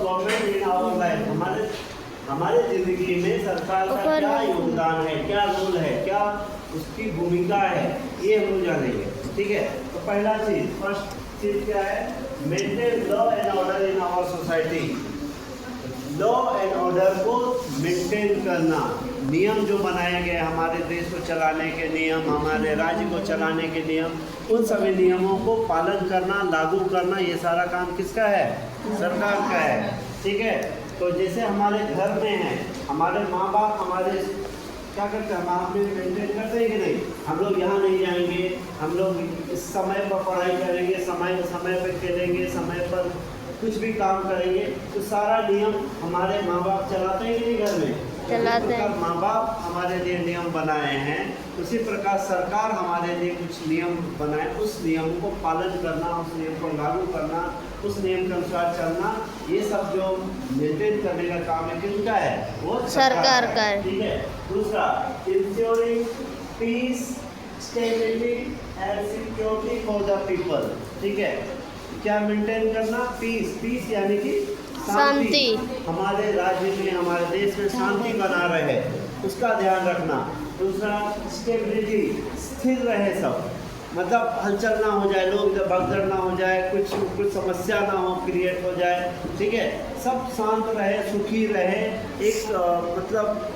Government in our life, हमारे जिंदगी में सरकार का क्या योगदान है, क्या रोल है, क्या उसकी भूमिका है, ये हम लोग जानेंगे। ठीक है, तो पहला चीज, फर्स्ट चीज क्या है, maintain law and order in our society. Law and order को मेंटेन करना, नियम जो बनाए गए हमारे देश को चलाने के नियम, हमारे राज्य को चलाने के नियम, उन सभी नियमों को पालन करना, लागू करना, ये सारा काम किसका है, सरकार का है। ठीक है, तो जैसे हमारे घर में है, हमारे माँ बाप हमारे क्या करते हैं, हम हमें मेंटेन करते हैं कि नहीं, हम लोग यहाँ नहीं जाएंगे, हम लोग इस समय पर पढ़ाई करेंगे, समय पर खेलेंगे, समय पर कुछ भी काम करेंगे, तो सारा नियम हमारे माँ बाप चलाते हैं कि नहीं घर में, चलाते हैं। माँ बाप हमारे लिए नियम बनाए हैं, उसी प्रकार सरकार हमारे लिए कुछ नियम बनाए, उस नियम को पालन करना, उस नियम को लागू करना, उस नियम के अनुसार चलना, ये सब जो मेंटेन करने का काम है किसका है, वो सरकार का है। ठीक है, दूसरा, ensuring peace, stability and security for the people. ठीक है, क्या मेंटेन करना, पीस यानी कि शांति, हमारे राज्य में, हमारे देश में शांति बना रहे, उसका ध्यान रखना। दूसरा, स्टेबिलिटी, स्थिर रहे सब, मतलब हलचल ना हो जाए, लोग इधर भगदड़ ना हो जाए, कुछ समस्या ना हो क्रिएट हो जाए। ठीक है, सब शांत रहे, सुखी रहे, एक मतलब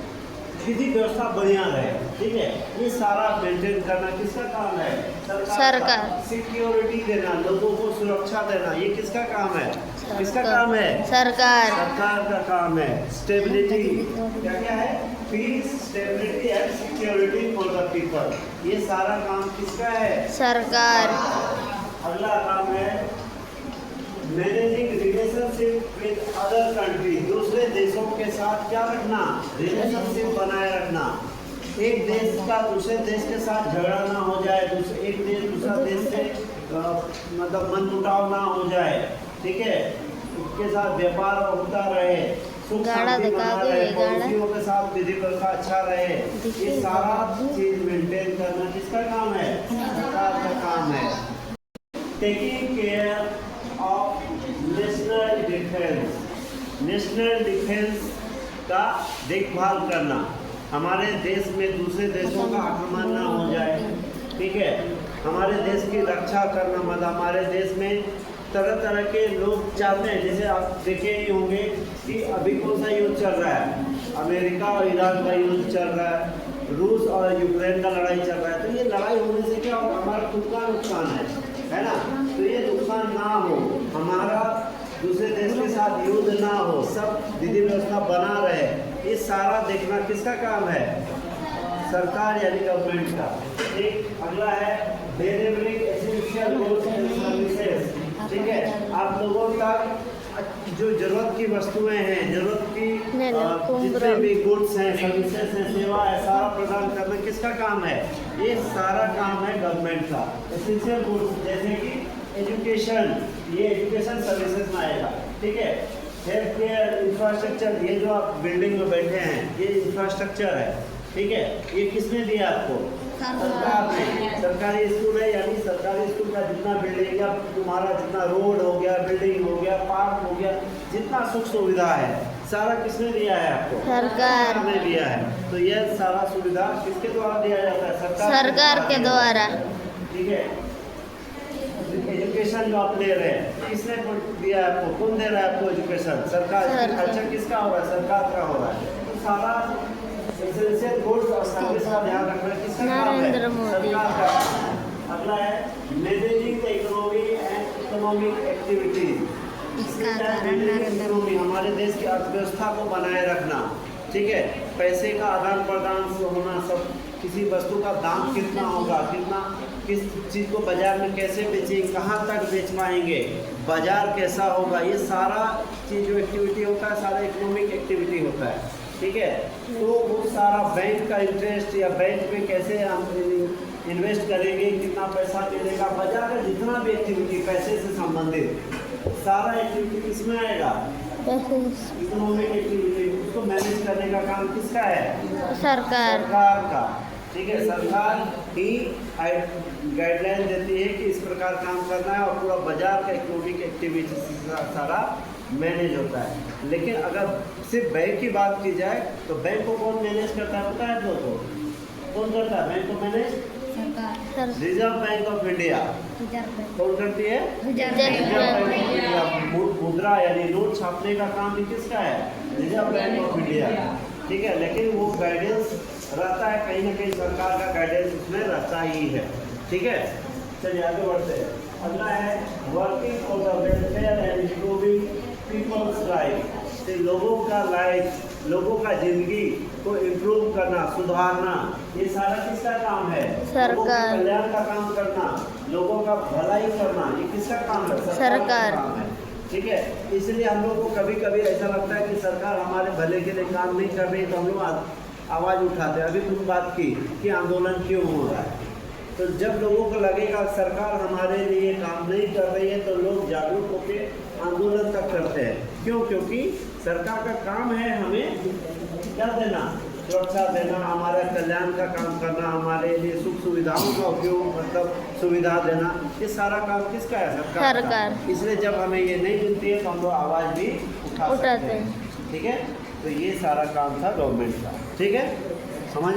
विधि व्यवस्था बढ़िया रहे। ठीक है, ये सारा मेंटेन करना किसका काम है, सरकार। सिक्योरिटी देना, लोगों को सुरक्षा देना, ये किसका काम है, किसका काम है, सरकार का काम है। स्टेबिलिटी क्या क्या है, peace, stability and security for the people, ये सारा काम किसका है, सरकार। अगला काम है managing relationship with other country, दूसरे देशों के साथ क्या रखना, रिलेशनशिप बनाए रखना। एक देश का दूसरे देश के साथ झगड़ा ना हो जाए, एक देश दूसरा देश से मतलब मनमुटाव ना हो जाए। ठीक है, उसके साथ व्यापार होता रहे, सुख शांति बना रहे, पड़ोसियों के साथ विधि व्यवस्था अच्छा रहे, ये सारा चीज मेंटेन करना किसका काम है, सरकार का काम है। Taking care of national defence का देखभाल करना, हमारे देश में दूसरे देशों का आक्रमण ना हो जाए। ठीक है, हमारे देश की रक्षा करना, मतलब हमारे देश में तरह तरह के लोग चाहते हैं, जैसे आप देखे ही होंगे कि अभी कौन सा युद्ध चल रहा है, अमेरिका और ईरान का युद्ध चल रहा है, रूस और यूक्रेन का लड़ाई चल रहा है। तो ये लड़ाई होने से क्या होगा, हमारा खुद का नुकसान है ना, तो ये नुकसान ना हो, हमारा दूसरे देश के साथ युद्ध ना हो, सब विधि व्यवस्था बना रहे, ये सारा देखना किसका काम है, सरकार यानी गवर्नमेंट का। एक अगला है delivering essential goods and services. ठीक है, आप लोगों तक जो जरूरत की वस्तुएं हैं, जरूरत की जितने भी गुड्स हैं, सर्विसेज हैं, सेवा है, सारा प्रदान करना किसका काम है, ये सारा काम है गवर्नमेंट का। एसेंशियल गुड्स जैसे कि एजुकेशन, ये एजुकेशन सर्विसेज में आएगा। ठीक है, हेल्थ केयर, इंफ्रास्ट्रक्चर, ये जो आप बिल्डिंग में बैठे हैं ये इंफ्रास्ट्रक्चर है। ठीक है, ये किसने दिया आपको, सरकार ने। सरकारी स्कूल है, यानी सरकारी स्कूल का जितना बिल्डिंग या तुम्हारा जितना रोड हो गया, बिल्डिंग हो गया, पार्क हो गया, जितना सुख सुविधा है सारा किसने दिया है आपको, सरकार ने दिया है। तो यह सारा सुविधा किसके द्वारा दिया जाता है, सरकार के द्वारा। ठीक है, एजुकेशन जो आप ले रहे हैं किसने दिया है आपको, कौन दे रहा है आपको एजुकेशन, सरकार। खर्चा किसका हो रहा है, सरकार का हो रहा है। तो सारा एसेंशियल गुड्स और सर्विस का ध्यान रखना किसका काम है, सरकार का। अगला है managing the economy and economic activities, economy हमारे देश की अर्थव्यवस्था को बनाए रखना। ठीक है, पैसे का आदान प्रदान होना, सब किसी वस्तु का दाम कितना होगा, किस चीज़ को बाजार में कैसे बेचेंगे, कहाँ तक बेच पाएंगे, बाजार कैसा होगा, ये सारा चीज़ जो एक्टिविटी होता है सारा इकोनॉमिक एक्टिविटी होता है। ठीक है, तो वो सारा बैंक का इंटरेस्ट या बैंक में कैसे हम इन्वेस्ट करेंगे, कितना पैसा मिलेगा, बाजार में जितना भी एक्टिविटी पैसे से संबंधित सारा एक्टिविटी किसमें आएगा, इकोनॉमिक एक्टिविटी। उसको मैनेज करने का काम किसका है, सरकार का। ठीक है, सरकार ही गाइडलाइन देती है कि इस प्रकार काम करना है, और पूरा बाजार का इकोनॉमिक एक्टिविटी सारा मैनेज होता है। लेकिन अगर सिर्फ बैंक की बात की जाए तो बैंक को कौन मैनेज करता है पता है आप लोगों को? कौन करता है बैंक को मैनेज? सरकार। Reserve bank of India. कौन करती है? Reserve reserve bank of India. मुद्रा यानी नोट छापने का काम भी किसका है? Reserve bank of India. ठीक है, लेकिन वो गाइडेंस रहता है कहीं ना कहीं, सरकार का गाइडेंस उसमें रहता ही है। ठीक है, चलिए आगे बढ़ते हैं। अगला है working for the welfare and improving people's life. लोगों का लाइफ, लोगों का जिंदगी को इम्प्रूव करना, सुधारना, ये सारा किसका काम है? लोगों के कल्याण का काम करना, लोगों का भलाई करना, ये किसका काम है? सरकार का काम है। ठीक है, इसलिए हम लोग को कभी कभी ऐसा लगता है कि सरकार हमारे भले के लिए काम नहीं कर रही, तो हम लोग आवाज़ उठाते हैं। अभी तुम बात की कि आंदोलन क्यों हो रहा है, तो जब लोगों को लगेगा सरकार हमारे लिए काम नहीं कर रही है तो लोग जागरूक होकर आंदोलन तक करते हैं। क्यों? क्योंकि सरकार का काम है हमें क्या देना? सुरक्षा देना, हमारा कल्याण का काम करना, हमारे लिए सुख सुविधाओं का उपयोग, मतलब सुविधा देना, ये सारा काम किसका है? सरकार का। इसलिए जब हमें ये नहीं मिलती है तो हम लोग आवाज़ भी उठा सकते हैं। ठीक है, तो ये सारा काम था गवर्नमेंट का। ठीक है, समझ